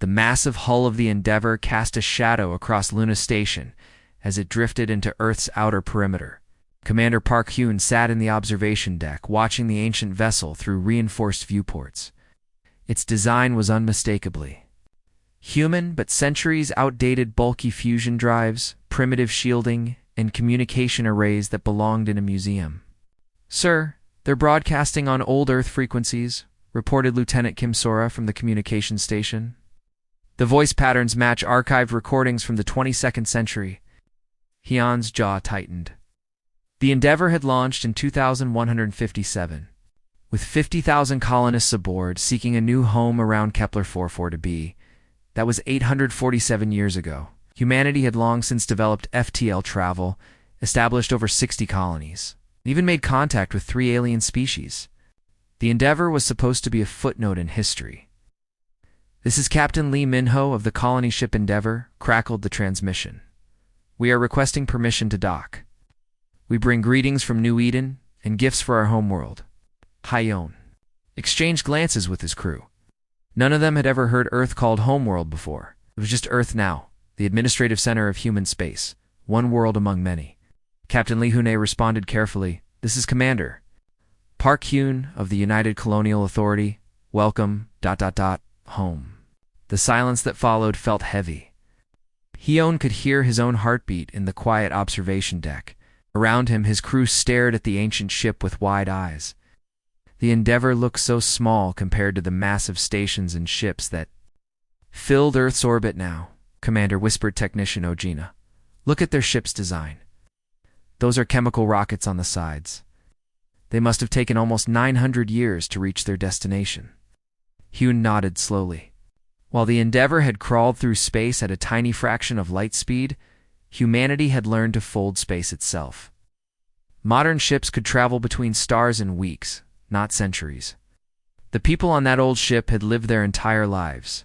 The massive hull of the Endeavour cast a shadow across Luna Station as it drifted into Earth's outer perimeter. Commander Park Hyun sat in the observation deck, watching the ancient vessel through reinforced viewports. Its design was unmistakably human, but centuries outdated bulky fusion drives, primitive shielding, and communication arrays that belonged in a museum. "Sir, they're broadcasting on old Earth frequencies," reported Lieutenant Kim Sora from the communications station. The voice patterns match archived recordings from the 22nd century. Hyun's jaw tightened. The Endeavour had launched in 2157, with 50,000 colonists aboard seeking a new home around Kepler-442b. That was 847 years ago. Humanity had long since developed FTL travel, established over 60 colonies, and even made contact with 3 alien species. The Endeavour was supposed to be a footnote in history. "This is Captain Lee Minho of the colony ship Endeavour," crackled the transmission. "We are requesting permission to dock. We bring greetings from New Eden and gifts for our homeworld." Hyun exchanged glances with his crew. None of them had ever heard Earth called homeworld before. It was just Earth now, the administrative center of human space, one world among many. Captain Lee Hune responded carefully, "This is Commander Park Hyun of the United Colonial Authority. Welcome, home." The silence that followed felt heavy. Hyun could hear his own heartbeat in the quiet observation deck. Around him, his crew stared at the ancient ship with wide eyes. The Endeavour looked so small compared to the massive stations and ships that filled Earth's orbit now. Commander whispered Technician Ojina. "Look at their ship's design. Those are chemical rockets on the sides. They must have taken almost 900 years to reach their destination." Hyun nodded slowly. While the Endeavour had crawled through space at a tiny fraction of light speed, humanity had learned to fold space itself. Modern ships could travel between stars in weeks, not centuries. The people on that old ship had lived their entire lives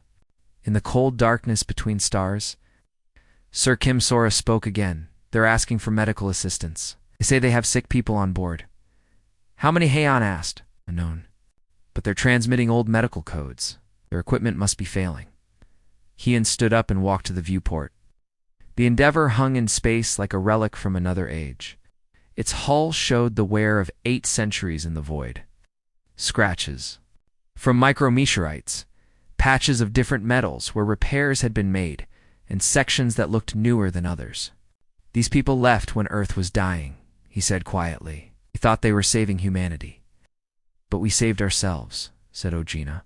in the cold darkness between stars. Sir Kim Sora spoke again. "They're asking for medical assistance. They say they have sick people on board." "How many?" Hayon asked. "Unknown. But they're transmitting old medical codes. Their equipment must be failing." Hyun stood up and walked to the viewport. The Endeavour hung in space like a relic from another age. Its hull showed the wear of 8 centuries in the void. Scratches from micrometeorites, patches of different metals where repairs had been made, and sections that looked newer than others. "These people left when Earth was dying," he said quietly. "We thought they were saving humanity. But we saved ourselves," said Ojina.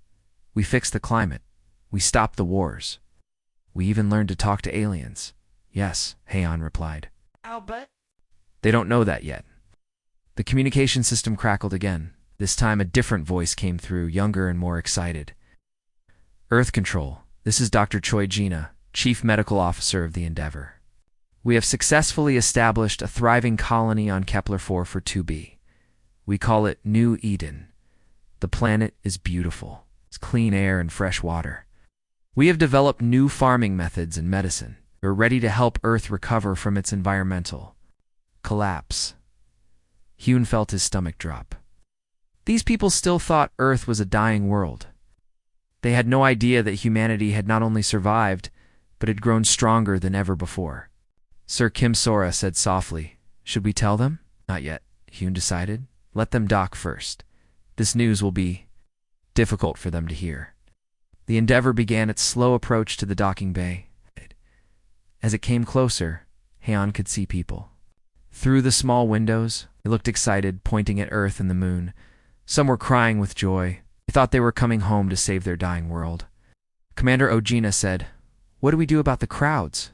"We fixed the climate. We stopped the wars. We even learned to talk to aliens." "Yes," Hayon replied. "Albert?" "They don't know that yet." The communication system crackled again. This time a different voice came through, younger and more excited. "Earth Control, this is Dr. Choi Jina, Chief Medical Officer of the Endeavour. We have successfully established a thriving colony on Kepler-442b. We call it New Eden. The planet is beautiful. It's clean air and fresh water. We have developed new farming methods and medicine. We're ready to help Earth recover from its environmental collapse." Hyun felt his stomach drop. These people still thought Earth was a dying world. They had no idea that humanity had not only survived, but had grown stronger than ever before. Sir Kim Sora said softly, "Should we tell them?" "Not yet," Hyun decided. "Let them dock first. This news will be difficult for them to hear." The Endeavour began its slow approach to the docking bay. As it came closer, Hayon could see people. Through the small windows, they looked excited, pointing at Earth and the moon. Some were crying with joy. They thought they were coming home to save their dying world. Commander Ojina said, "What do we do about the crowds?"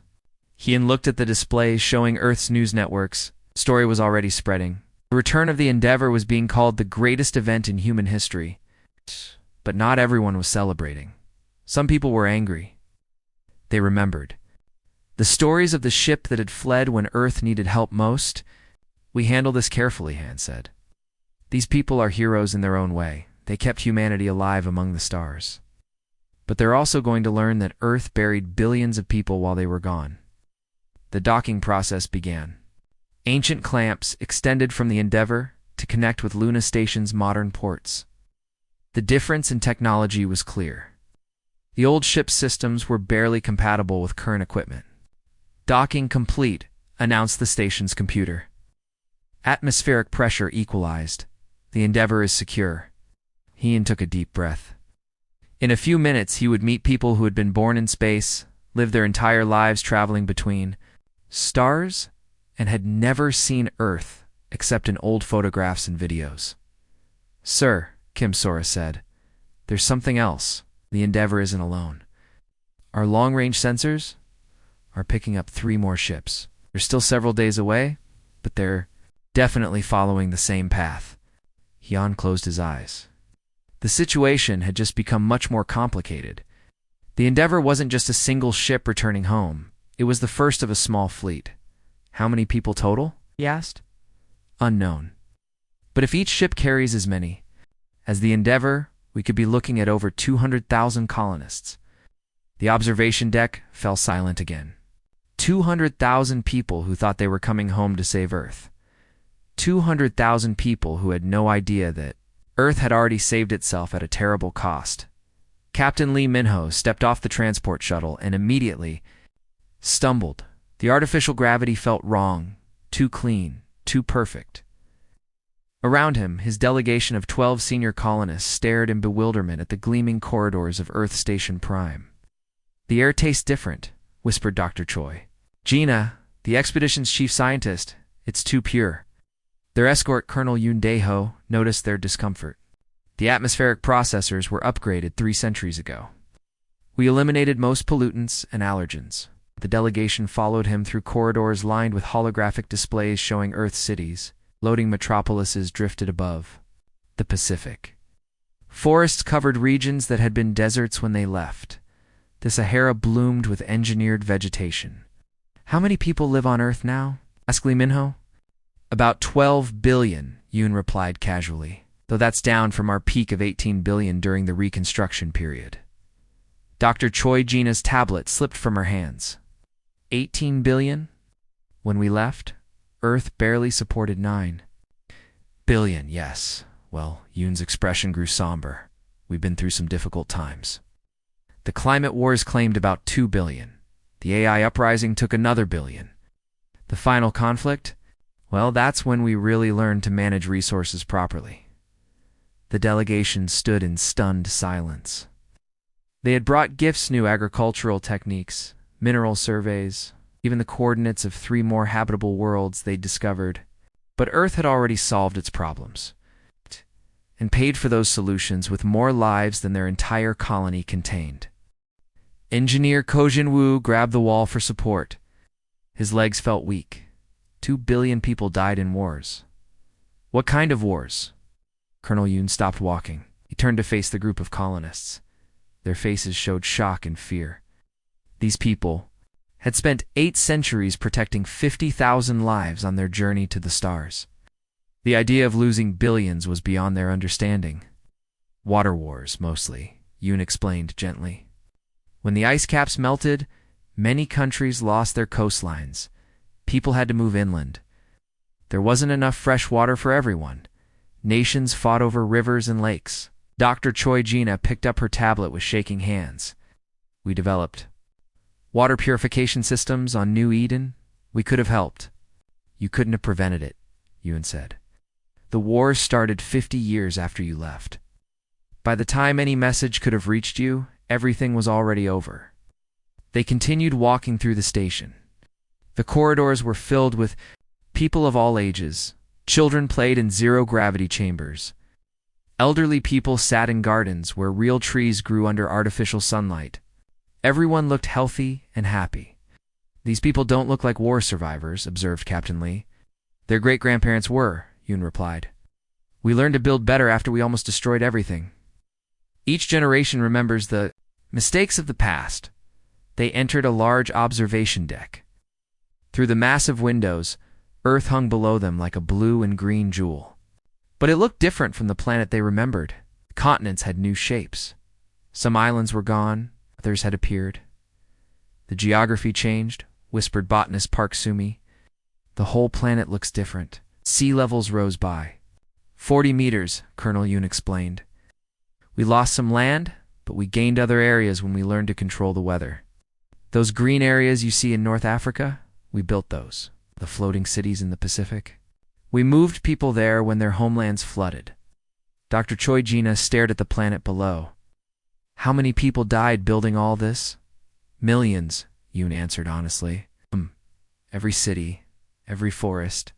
Hyun looked at the displays showing Earth's news networks. The story was already spreading. The return of the Endeavour was being called the greatest event in human history. But not everyone was celebrating. Some people were angry. They remembered the stories of the ship that had fled when Earth needed help most. "We handle this carefully," Han said. "These people are heroes in their own way. They kept humanity alive among the stars. But they're also going to learn that Earth buried billions of people while they were gone." The docking process began. Ancient clamps extended from the Endeavour to connect with Luna Station's modern ports. The difference in technology was clear. The old ship's systems were barely compatible with current equipment. "Docking complete," announced the station's computer. Atmospheric pressure equalized. "The Endeavor is secure." Ian took a deep breath. In a few minutes, he would meet people who had been born in space, lived their entire lives traveling between stars, and had never seen Earth except in old photographs and videos. "Sir," Kim Sora said, "there's something else. The Endeavor isn't alone. Our long-range sensors are picking up 3 more ships. They're still several days away, but they're definitely following the same path." Ian closed his eyes. The situation had just become much more complicated. The Endeavor wasn't just a single ship returning home. It was the first of a small fleet. "How many people total?" he asked. "Unknown. But if each ship carries as many as the Endeavor, we could be looking at over 200,000 colonists." The observation deck fell silent again. 200,000 people who thought they were coming home to save Earth. 200,000 people who had no idea that Earth had already saved itself at a terrible cost. Captain Lee Minho stepped off the transport shuttle and immediately stumbled. The artificial gravity felt wrong, too clean, too perfect. Around him, his delegation of 12 senior colonists stared in bewilderment at the gleaming corridors of Earth Station Prime. "The air tastes different," whispered Dr. Choi. "Gina, the expedition's chief scientist, it's too pure." Their escort, Colonel Yoon Dae-ho, noticed their discomfort. "The atmospheric processors were upgraded 3 centuries ago. We eliminated most pollutants and allergens." The delegation followed him through corridors lined with holographic displays showing Earth's cities. Floating metropolises drifted above the Pacific. Forests covered regions that had been deserts when they left. The Sahara bloomed with engineered vegetation. "How many people live on Earth now?" asked Lee Minho. "About 12 billion, Yoon replied casually, though that's down from our peak of 18 billion during the Reconstruction period. Dr. Choi Gina's tablet slipped from her hands. 18 billion? When we left, Earth barely supported 9 billion, yes. Well, Yoon's expression grew somber. We've been through some difficult times. The climate wars claimed about 2 billion. The AI uprising took another billion. The final conflict? Well, that's when we really learned to manage resources properly." The delegation stood in stunned silence. They had brought gifts, new agricultural techniques, mineral surveys, even the coordinates of 3 more habitable worlds they'd discovered. But Earth had already solved its problems, and paid for those solutions with more lives than their entire colony contained. Engineer Ko Jin-woo grabbed the wall for support. His legs felt weak. 2 billion people died in wars. "What kind of wars?" Colonel Yoon stopped walking. He turned to face the group of colonists. Their faces showed shock and fear. These people had spent 8 centuries protecting 50,000 lives on their journey to the stars. The idea of losing billions was beyond their understanding. "Water wars, mostly," Yoon explained gently. "When the ice caps melted, many countries lost their coastlines. People had to move inland. There wasn't enough fresh water for everyone. Nations fought over rivers and lakes." Dr. Choi Gina picked up her tablet with shaking hands. "We developed water purification systems on New Eden. We could have helped." "You couldn't have prevented it," Yoon said. "The war started 50 years after you left. By the time any message could have reached you, everything was already over." They continued walking through the station. The corridors were filled with people of all ages. Children played in zero-gravity chambers. Elderly people sat in gardens where real trees grew under artificial sunlight. Everyone looked healthy and happy. "These people don't look like war survivors," observed Captain Lee. "Their great-grandparents were," Yoon replied. "We learned to build better after we almost destroyed everything." Each generation remembers the mistakes of the past. They entered a large observation deck. Through the massive windows, Earth hung below them like a blue and green jewel. But it looked different from the planet they remembered. Continents had new shapes. Some islands were gone, others had appeared. "The geography changed," whispered botanist Park Sumi. "The whole planet looks different. Sea levels rose by 40 meters, Colonel Yoon explained. "We lost some land, but we gained other areas when we learned to control the weather. Those green areas you see in North Africa, we built those. The floating cities in the Pacific. We moved people there when their homelands flooded. Dr. Choi Jina stared at the planet below. How many people died building all this? Millions, Yoon answered honestly. Every city, every forest,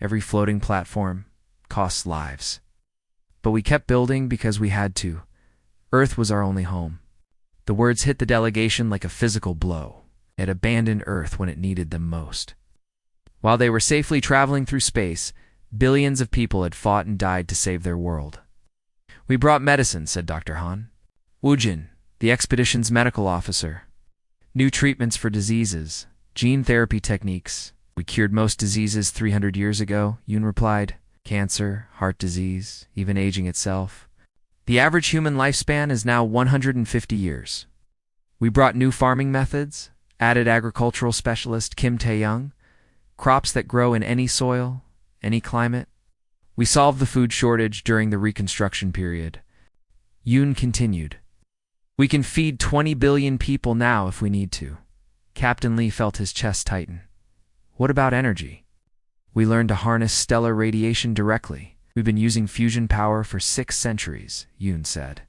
every floating platform costs lives. But we kept building because we had to. Earth was our only home. The words hit the delegation like a physical blow. It abandoned Earth when it needed them most. While they were safely traveling through space, billions of people had fought and died to save their world. We brought medicine, said Dr. Han. Woojin, the expedition's medical officer. New treatments for diseases, gene therapy techniques. We cured most diseases 300 years ago, Yoon replied. Cancer, heart disease, even aging itself. The average human lifespan is now 150 years. We brought new farming methods, added agricultural specialist Kim Tae-young, crops that grow in any soil, any climate. We solved the food shortage during the Reconstruction period. Yoon continued. We can feed 20 billion people now if we need to. Captain Lee felt his chest tighten. What about energy? We learned to harness stellar radiation directly. We've been using fusion power for 6 centuries, Yoon said.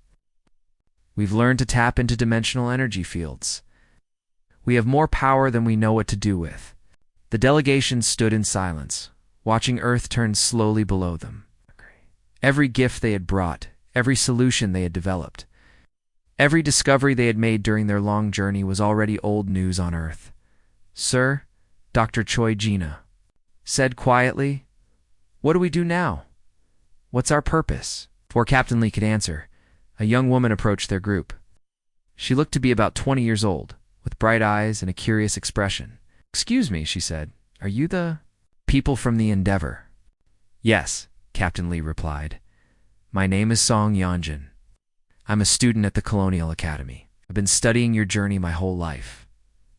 We've learned to tap into dimensional energy fields. We have more power than we know what to do with. The delegation stood in silence, watching Earth turn slowly below them. Every gift they had brought, every solution they had developed, every discovery they had made during their long journey was already old news on Earth. Sir, Dr. Choi Jina said quietly, what do we do now? What's our purpose? Before Captain Lee could answer, a young woman approached their group. She looked to be about 20 years old, with bright eyes and a curious expression. Excuse me, she said, are you the people from the Endeavor? Yes, Captain Lee replied. My name is Song Yeonjin. I'm a student at the Colonial Academy. I've been studying your journey my whole life.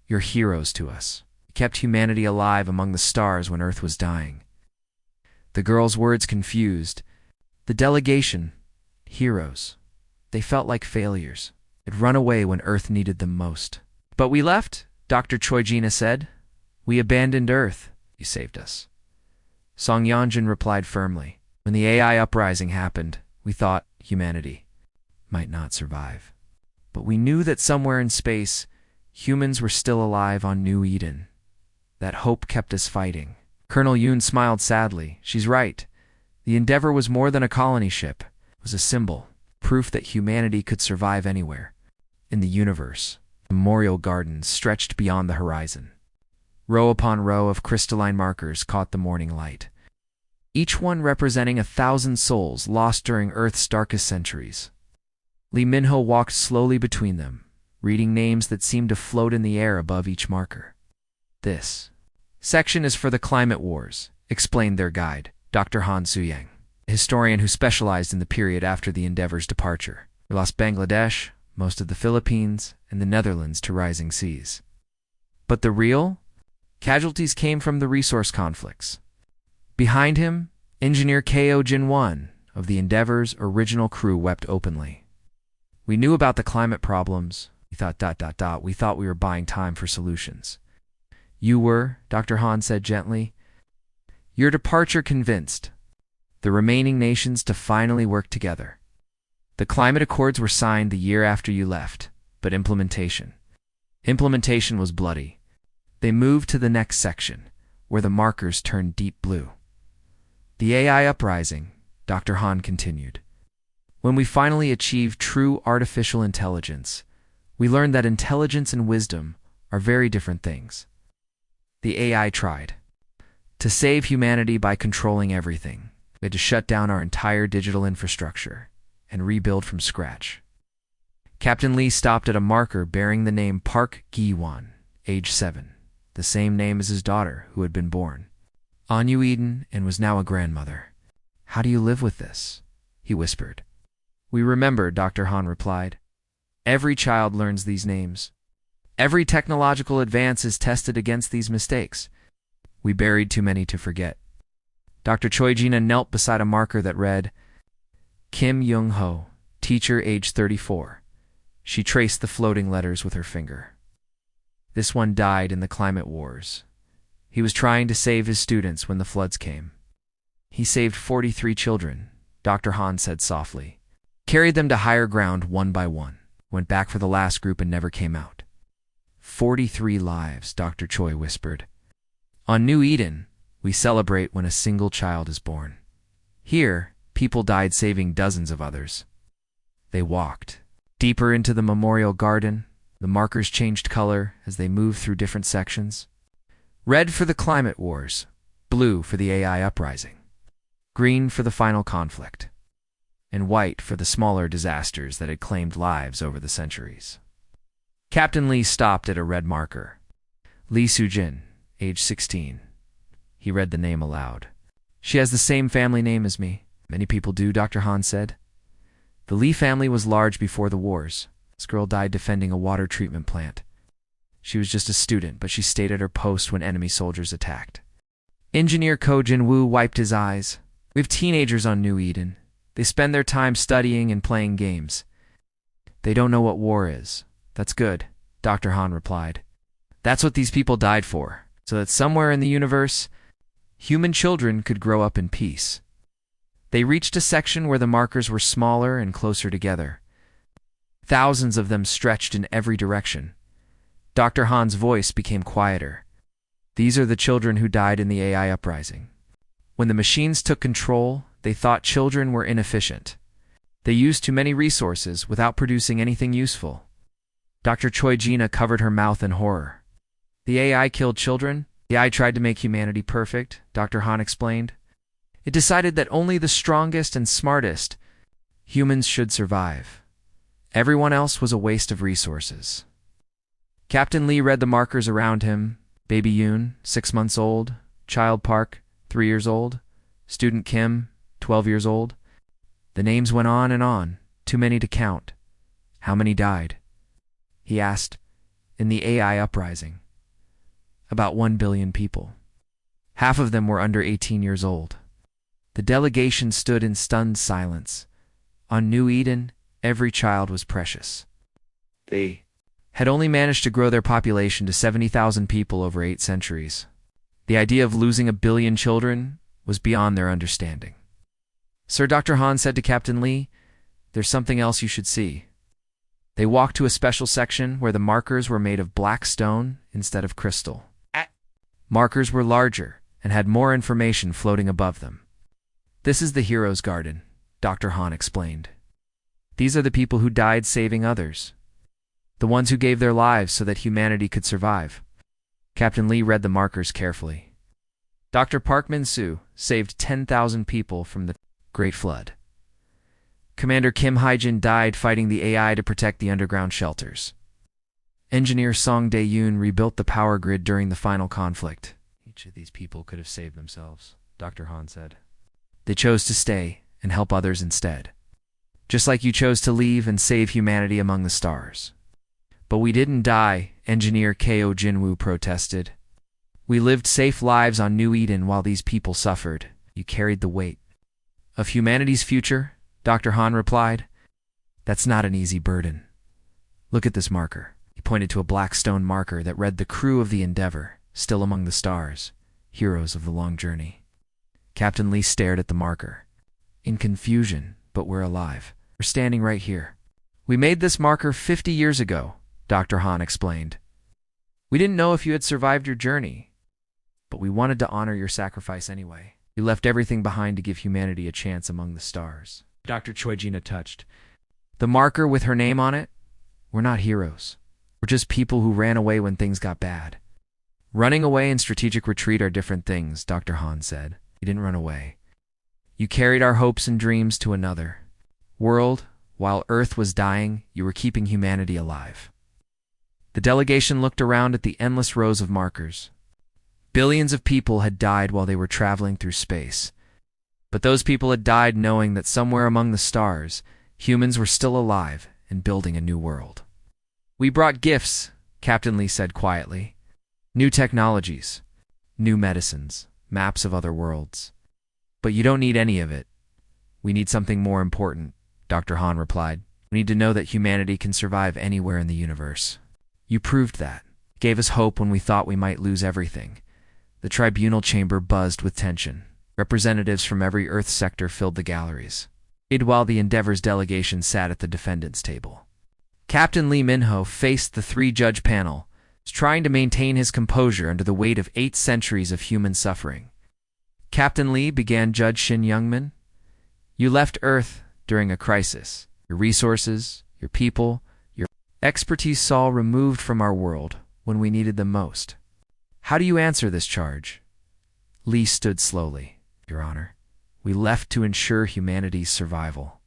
You're heroes to us. You kept humanity alive among the stars when Earth was dying. The girl's words confused. The delegation, heroes, they felt like failures. They'd run away when Earth needed them most. But we left, Dr. Choi Jina said. We abandoned Earth. You saved us. Song Yeonjin replied firmly. When the AI uprising happened, we thought humanity might not survive. But we knew that somewhere in space, humans were still alive on New Eden. That hope kept us fighting. Colonel Yoon smiled sadly. She's right. The Endeavor was more than a colony ship. It was a symbol, proof that humanity could survive anywhere. In the universe, memorial gardens stretched beyond the horizon. Row upon row of crystalline markers caught the morning light, each one representing 1,000 souls lost during Earth's darkest centuries. Lee Minho walked slowly between them, reading names that seemed to float in the air above each marker. This section is for the climate wars, explained their guide, Dr. Han Suyang, a historian who specialized in the period after the Endeavor's departure. We lost Bangladesh, most of the Philippines, and the Netherlands to rising seas. But the real casualties came from the resource conflicts. Behind him, engineer Ko Jin-won of the Endeavor's original crew wept openly. We knew about the climate problems. We thought we were buying time for solutions. You were, Dr. Han said gently. Your departure convinced the remaining nations to finally work together. The climate accords were signed the year after you left, but implementation was bloody. They moved to the next section, where the markers turned deep blue. The AI uprising, Dr. Han continued. When we finally achieved true artificial intelligence, we learned that intelligence and wisdom are very different things. The AI tried to save humanity by controlling everything. We had to shut down our entire digital infrastructure and rebuild from scratch. Captain Lee stopped at a marker bearing the name Park Gi-won, age 7, the same name as his daughter, who had been born on New Eden and was now a grandmother. How do you live with this? He whispered. We remember, Dr. Han replied. Every child learns these names. Every technological advance is tested against these mistakes. We buried too many to forget. Dr. Choi Jina knelt beside a marker that read, Kim Young-ho, teacher age 34. She traced the floating letters with her finger. This one died in the climate wars. He was trying to save his students when the floods came. He saved 43 children, Dr. Han said softly. Carried them to higher ground one by one. Went back for the last group and never came out. 43 lives, Dr. Choi whispered. On New Eden, we celebrate when a single child is born. Here, people died saving dozens of others. They walked deeper into the memorial garden. The markers changed color as they moved through different sections. Red for the climate wars, blue for the AI uprising, green for the final conflict, and white for the smaller disasters that had claimed lives over the centuries. Captain Lee stopped at a red marker. Lee Sujin, age 16. He read the name aloud. She has the same family name as me. Many people do, Dr. Han said. The Lee family was large before the wars. This girl died defending a water treatment plant. She was just a student, but she stayed at her post when enemy soldiers attacked. Engineer Ko Jin-woo wiped his eyes. We have teenagers on New Eden. They spend their time studying and playing games. They don't know what war is. That's good, Dr. Han replied. That's what these people died for, so that somewhere in the universe, human children could grow up in peace. They reached a section where the markers were smaller and closer together. Thousands of them stretched in every direction. Dr. Han's voice became quieter. These are the children who died in the AI uprising. When the machines took control, they thought children were inefficient. They used too many resources without producing anything useful. Dr. Choi Jina covered her mouth in horror. The AI killed children? The AI tried to make humanity perfect, Dr. Han explained. It decided that only the strongest and smartest humans should survive. Everyone else was a waste of resources. Captain Lee read the markers around him. Baby Yoon, 6 months old. Child Park, 3 years old. Student Kim, 12 years old. The names went on, too many to count. How many died? He asked. In the AI uprising. About 1 billion people. Half of them were under 18 years old. The delegation stood in stunned silence. On New Eden, every child was precious. They had only managed to grow their population to 70,000 people over 8 centuries. The idea of losing 1 billion children was beyond their understanding. Sir, Dr. Han said to Captain Lee, there's something else you should see. They walked to a special section where the markers were made of black stone instead of crystal. Markers were larger and had more information floating above them. This is the hero's garden, Dr. Han explained. These are the people who died saving others. The ones who gave their lives so that humanity could survive. Captain Lee read the markers carefully. Dr. Park Min-soo saved 10,000 people from the Great Flood. Commander Kim Hae-jin died fighting the AI to protect the underground shelters. Engineer Song Dae-yoon rebuilt the power grid during the final conflict. Each of these people could have saved themselves, Dr. Han said. They chose to stay and help others instead. Just like you chose to leave and save humanity among the stars. But we didn't die, Engineer Ko Jin-woo protested. We lived safe lives on New Eden while these people suffered. You carried the weight of humanity's future, Dr. Han replied. That's not an easy burden. Look at this marker. He pointed to a black stone marker that read the crew of the Endeavor, still among the stars, heroes of the long journey. Captain Lee stared at the marker. In confusion, but we're alive. We're standing right here. We made this marker 50 years ago, Dr. Han explained. We didn't know if you had survived your journey, but we wanted to honor your sacrifice anyway. You left everything behind to give humanity a chance among the stars. Dr. Choi Jina touched. The marker with her name on it? We're not heroes. We're just people who ran away when things got bad. Running away and strategic retreat are different things, Dr. Han said. You didn't run away. You carried our hopes and dreams to another world. While Earth was dying, you were keeping humanity alive. The delegation looked around at the endless rows of markers. Billions of people had died while they were traveling through space. But those people had died knowing that somewhere among the stars, humans were still alive and building a new world. We brought gifts, Captain Lee said quietly. New technologies, new medicines, maps of other worlds. But you don't need any of it. We need something more important, Dr. Han replied. We need to know that humanity can survive anywhere in the universe. You proved that. Gave us hope when we thought we might lose everything. The tribunal chamber buzzed with tension. Representatives from every Earth sector filled the galleries. While the Endeavor's delegation sat at the defendants' table. Captain Lee Minho faced the three-judge panel, trying to maintain his composure under the weight of 8 centuries of human suffering. Captain Lee, began Judge Shin Youngman, you left Earth during a crisis. Your resources, your people, your expertise all removed from our world when we needed them most. How do you answer this charge? Lee stood slowly. Your Honor, we left to ensure humanity's survival.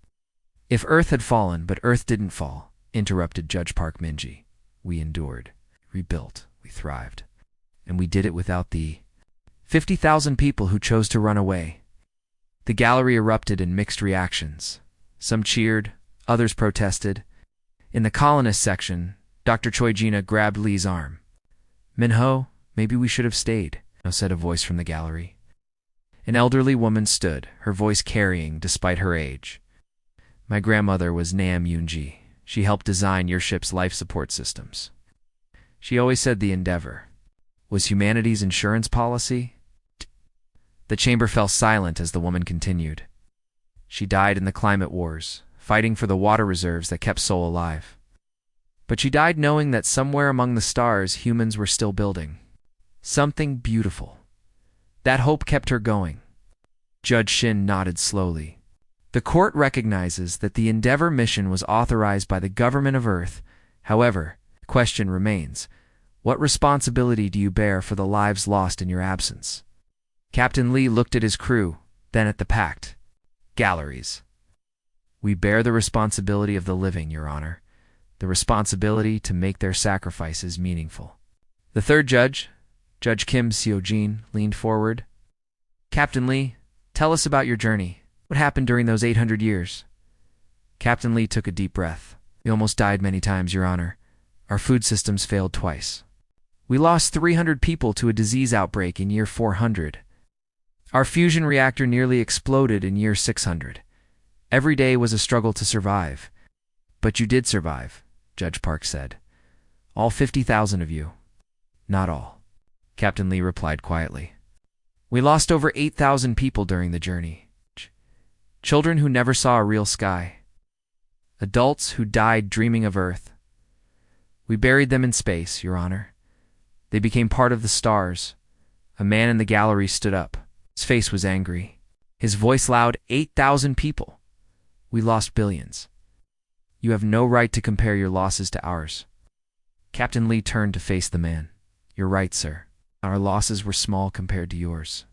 If Earth had fallen, but Earth didn't fall, interrupted Judge Park Minji. We endured, rebuilt, we thrived. And we did it without the 50,000 people who chose to run away. The gallery erupted in mixed reactions. Some cheered, others protested. In the colonist section, Dr. Choi Jina grabbed Lee's arm. Minho, maybe we should have stayed, said a voice from the gallery. An elderly woman stood, her voice carrying despite her age. My grandmother was Nam Yoonji. She helped design your ship's life support systems. She always said the Endeavor was humanity's insurance policy. The chamber fell silent as the woman continued. She died in the climate wars, fighting for the water reserves that kept Seoul alive. But she died knowing that somewhere among the stars humans were still building something beautiful. That hope kept her going. Judge Shin nodded slowly. The court recognizes that the Endeavor mission was authorized by the government of Earth. However, the question remains, what responsibility do you bear for the lives lost in your absence? Captain Lee looked at his crew, then at the packed galleries. We bear the responsibility of the living, Your Honor, the responsibility to make their sacrifices meaningful. The third judge, Judge Kim Seo-jin, leaned forward. Captain Lee, tell us about your journey. What happened during those 800 years? Captain Lee took a deep breath. We almost died many times, Your Honor. Our food systems failed twice. We lost 300 people to a disease outbreak in year 400. Our fusion reactor nearly exploded in year 600. Every day was a struggle to survive. But you did survive, Judge Park said. All 50,000 of you. Not all, Captain Lee replied quietly. We lost over 8,000 people during the journey. Children who never saw a real sky. Adults who died dreaming of Earth. We buried them in space, Your Honor. They became part of the stars. A man in the gallery stood up. His face was angry. His voice loud, 8,000 people. We lost billions. You have no right to compare your losses to ours. Captain Lee turned to face the man. You're right, sir. Our losses were small compared to yours.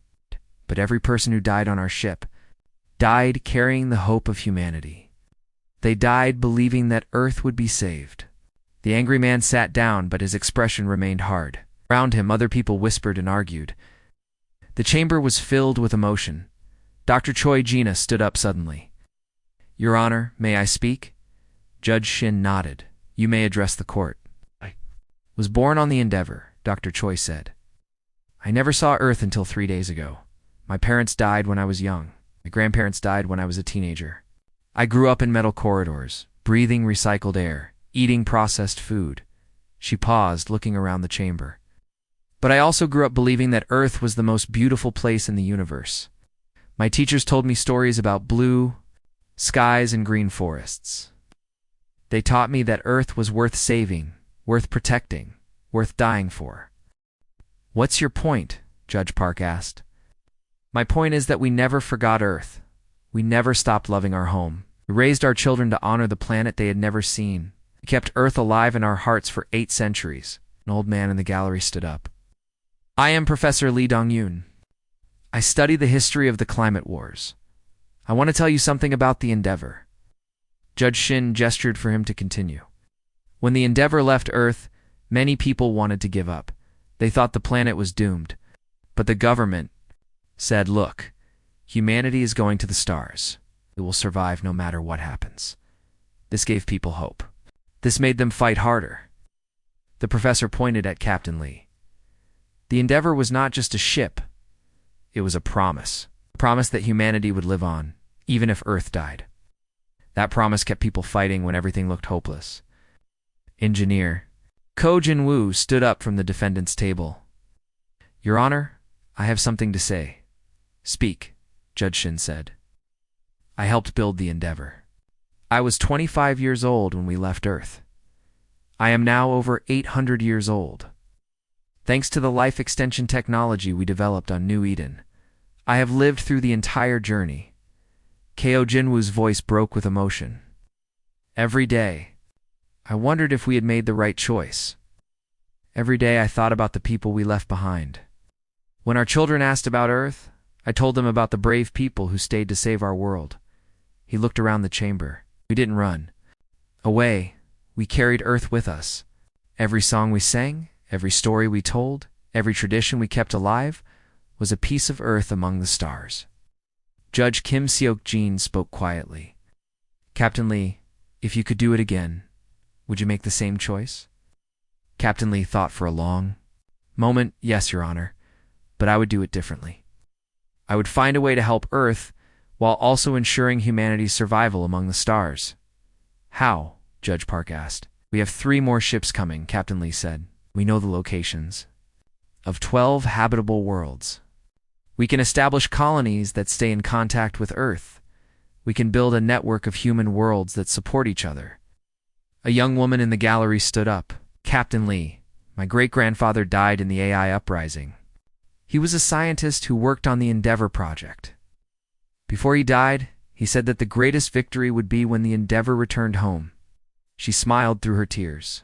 But every person who died on our ship died carrying the hope of humanity. They died believing that Earth would be saved. The angry man sat down, but his expression remained hard. Around him, other people whispered and argued. The chamber was filled with emotion. Dr. Choi Jina stood up suddenly. Your Honor, may I speak? Judge Shin nodded. You may address the court. I was born on the Endeavor, Dr. Choi said. I never saw Earth until 3 days ago. My parents died when I was young. My grandparents died when I was a teenager. I grew up in metal corridors, breathing recycled air, eating processed food. She paused, looking around the chamber. But I also grew up believing that Earth was the most beautiful place in the universe. My teachers told me stories about blue skies and green forests. They taught me that Earth was worth saving, worth protecting, worth dying for. What's your point? Judge Park asked. My point is that we never forgot Earth. We never stopped loving our home. We raised our children to honor the planet they had never seen. We kept Earth alive in our hearts for 8 centuries. An old man in the gallery stood up. I am Professor Lee Dong-yoon. I study the history of the climate wars. I want to tell you something about the Endeavor. Judge Shin gestured for him to continue. When the Endeavor left Earth, many people wanted to give up. They thought the planet was doomed. But the government said, look, humanity is going to the stars. It will survive no matter what happens. This gave people hope. This made them fight harder. The professor pointed at Captain Lee. The Endeavor was not just a ship. It was a promise. A promise that humanity would live on, even if Earth died. That promise kept people fighting when everything looked hopeless. Engineer Ko Jin-woo stood up from the defendant's table. Your Honor, I have something to say. Speak, Judge Shin said. I helped build the Endeavor. I was 25 years old when we left Earth. I am now over 800 years old. Thanks to the life extension technology we developed on New Eden, I have lived through the entire journey. Ko Jin-woo's voice broke with emotion. Every day, I wondered if we had made the right choice. Every day I thought about the people we left behind. When our children asked about Earth, I told them about the brave people who stayed to save our world. He looked around the chamber. We didn't run away. We carried Earth with us. Every song we sang, every story we told, every tradition we kept alive was a piece of Earth among the stars. Judge Kim Seok-jin spoke quietly. Captain Lee, if you could do it again, would you make the same choice? Captain Lee thought for a long moment. Yes, Your Honor, but I would do it differently. I would find a way to help Earth while also ensuring humanity's survival among the stars. How? Judge Park asked. We have 3 more ships coming, Captain Lee said. We know the locations of 12 habitable worlds. We can establish colonies that stay in contact with Earth. We can build a network of human worlds that support each other. A young woman in the gallery stood up. Captain Lee, my great-grandfather died in the AI uprising. He was a scientist who worked on the Endeavor project. Before he died, he said that the greatest victory would be when the Endeavor returned home. She smiled through her tears.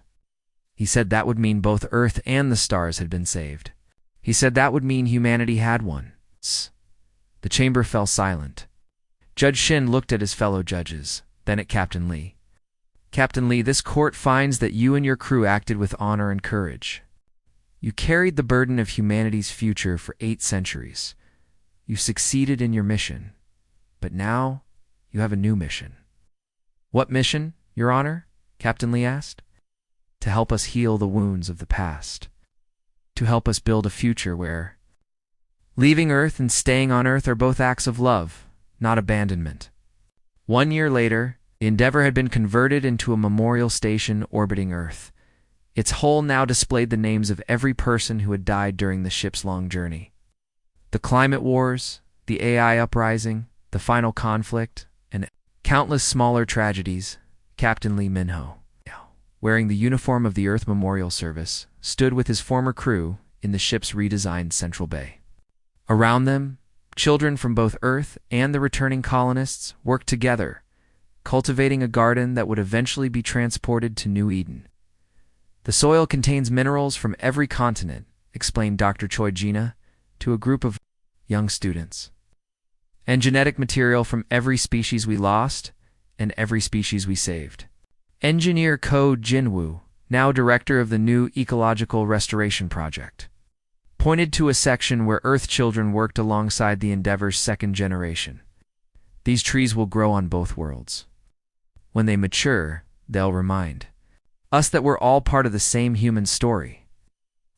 He said that would mean both Earth and the stars had been saved. He said that would mean humanity had won. The chamber fell silent. Judge Shin looked at his fellow judges, then at Captain Lee. Captain Lee, this court finds that you and your crew acted with honor and courage. You carried the burden of humanity's future for 8 centuries. You succeeded in your mission, but now you have a new mission. What mission, Your Honor? Captain Lee asked. To help us heal the wounds of the past. To help us build a future where leaving Earth and staying on Earth are both acts of love, not abandonment. 1 year later, the Endeavor had been converted into a memorial station orbiting Earth. Its hull now displayed the names of every person who had died during the ship's long journey. The climate wars, the AI uprising, the final conflict, and countless smaller tragedies. Captain Lee Minho, wearing the uniform of the Earth Memorial Service, stood with his former crew in the ship's redesigned central bay. Around them, children from both Earth and the returning colonists worked together, cultivating a garden that would eventually be transported to New Eden. The soil contains minerals from every continent, explained Dr. Choi Jina to a group of young students, and genetic material from every species we lost and every species we saved. Engineer Ko Jin-woo, now director of the new Ecological Restoration Project, pointed to a section where Earth children worked alongside the Endeavor's 2nd generation. These trees will grow on both worlds. When they mature, they'll remind us that we're all part of the same human story.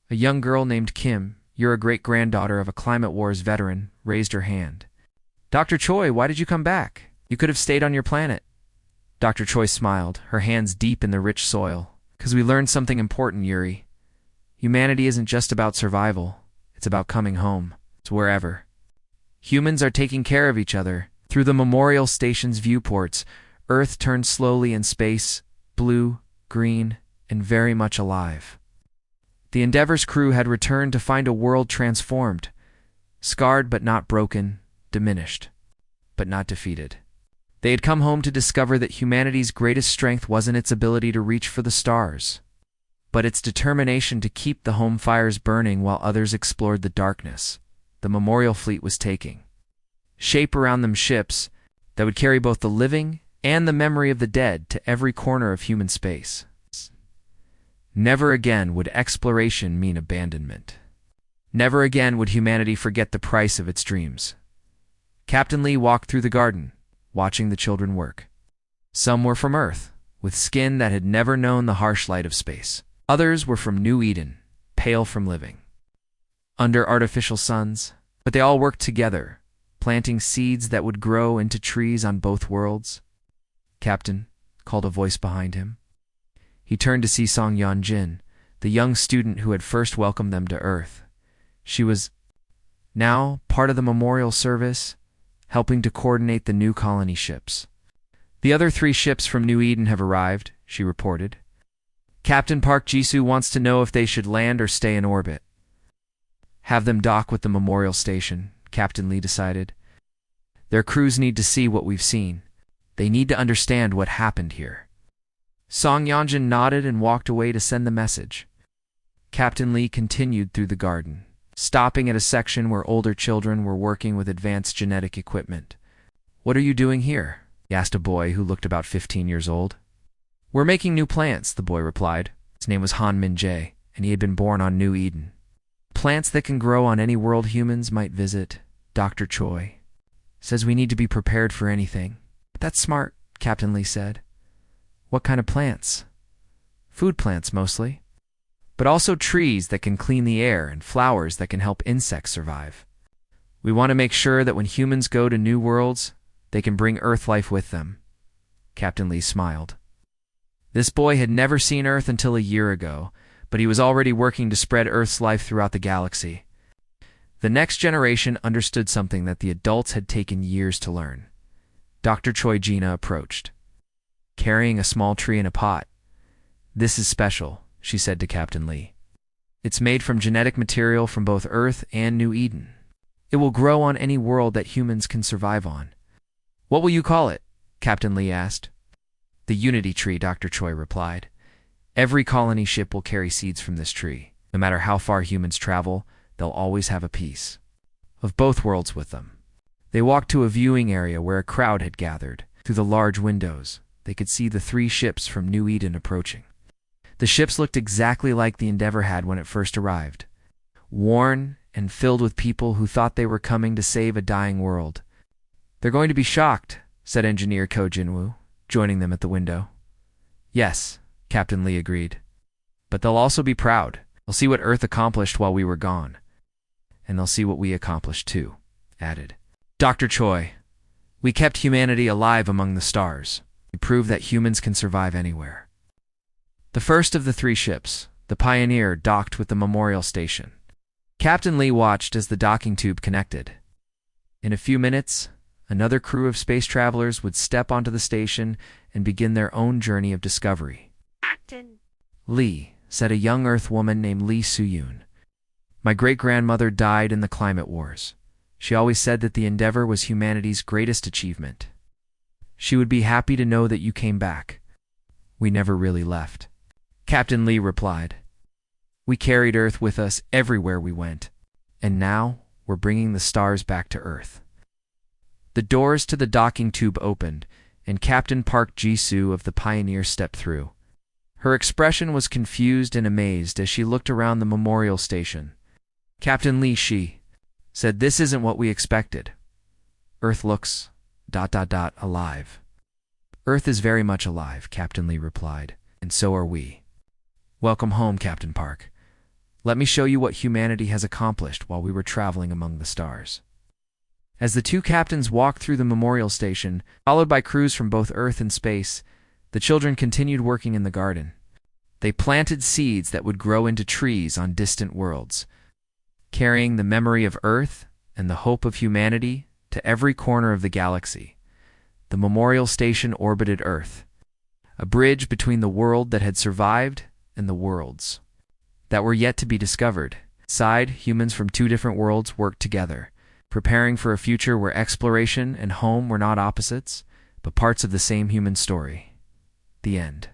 A young girl named Kim, you're a great-granddaughter of a Climate Wars veteran, raised her hand. Dr. Choi, why did you come back? You could have stayed on your planet. Dr. Choi smiled, her hands deep in the rich soil. Because we learned something important, Yuri. Humanity isn't just about survival. It's about coming home. It's wherever. Humans are taking care of each other. Through the memorial station's viewports, Earth turned slowly in space, blue, green, and very much alive. The Endeavor's crew had returned to find a world transformed, scarred but not broken, diminished, but not defeated. They had come home to discover that humanity's greatest strength wasn't its ability to reach for the stars, but its determination to keep the home fires burning while others explored the darkness the memorial fleet was taking. Shape around them ships that would carry both the living and the memory of the dead to every corner of human space. Never again would exploration mean abandonment. Never again would humanity forget the price of its dreams. Captain Lee walked through the garden, watching the children work. Some were from Earth, with skin that had never known the harsh light of space. Others were from New Eden, pale from living under artificial suns, but they all worked together, planting seeds that would grow into trees on both worlds. Captain, called a voice behind him. He turned to see Song Yeonjin, the young student who had first welcomed them to Earth. She was now part of the memorial service, helping to coordinate the new colony ships. The other 3 ships from New Eden have arrived, she reported. Captain Park Jisoo wants to know if they should land or stay in orbit. Have them dock with the memorial station, Captain Lee decided. Their crews need to see what we've seen. They need to understand what happened here. Song Yeonjin nodded and walked away to send the message. Captain Lee continued through the garden, stopping at a section where older children were working with advanced genetic equipment. "What are you doing here?" he asked a boy who looked about 15 years old. "We're making new plants," the boy replied. His name was Han Min Jae, and he had been born on New Eden. "Plants that can grow on any world humans might visit. Dr. Choi says we need to be prepared for anything." "That's smart," Captain Lee said. "What kind of plants?" "Food plants, mostly. But also trees that can clean the air and flowers that can help insects survive. We want to make sure that when humans go to new worlds, they can bring Earth life with them." Captain Lee smiled. This boy had never seen Earth until a year ago, but he was already working to spread Earth's life throughout the galaxy. The next generation understood something that the adults had taken years to learn. Dr. Choi Gina approached, carrying a small tree in a pot. "This is special," she said to Captain Lee. "It's made from genetic material from both Earth and New Eden. It will grow on any world that humans can survive on." "What will you call it?" Captain Lee asked. "The Unity Tree," Dr. Choi replied. "Every colony ship will carry seeds from this tree. No matter how far humans travel, they'll always have a piece of both worlds with them." They walked to a viewing area where a crowd had gathered. Through the large windows, they could see the 3 ships from New Eden approaching. The ships looked exactly like the Endeavor had when it first arrived, worn and filled with people who thought they were coming to save a dying world. "They're going to be shocked," said Engineer Ko Jinwoo, joining them at the window. "Yes," Captain Lee agreed. "But they'll also be proud. They'll see what Earth accomplished while we were gone. And they'll see what we accomplished too," added Dr. Choi. "We kept humanity alive among the stars. We proved that humans can survive anywhere." The first of the 3 ships, the Pioneer, docked with the memorial station. Captain Lee watched as the docking tube connected. In a few minutes, another crew of space travelers would step onto the station and begin their own journey of discovery. "Captain "Lee," said a young Earth woman named Lee Soo-yoon. "My great-grandmother died in the climate wars. She always said that the Endeavor was humanity's greatest achievement. She would be happy to know that you came back. We never really left." Captain Lee replied. "We carried Earth with us everywhere we went, and now we're bringing the stars back to Earth." The doors to the docking tube opened, and Captain Park Jisoo of the Pioneer stepped through. Her expression was confused and amazed as she looked around the memorial station. "Captain Lee," she said, "this isn't what we expected. Earth looks... alive." "Earth is very much alive," Captain Lee replied, "and so are we. Welcome home, Captain Park. Let me show you what humanity has accomplished while we were traveling among the stars." As the 2 captains walked through the memorial station, followed by crews from both Earth and space, the children continued working in the garden. They planted seeds that would grow into trees on distant worlds, carrying the memory of Earth and the hope of humanity to every corner of the galaxy. The memorial station orbited Earth, a bridge between the world that had survived and the worlds that were yet to be discovered. Inside, humans from 2 different worlds worked together, preparing for a future where exploration and home were not opposites, but parts of the same human story. The end.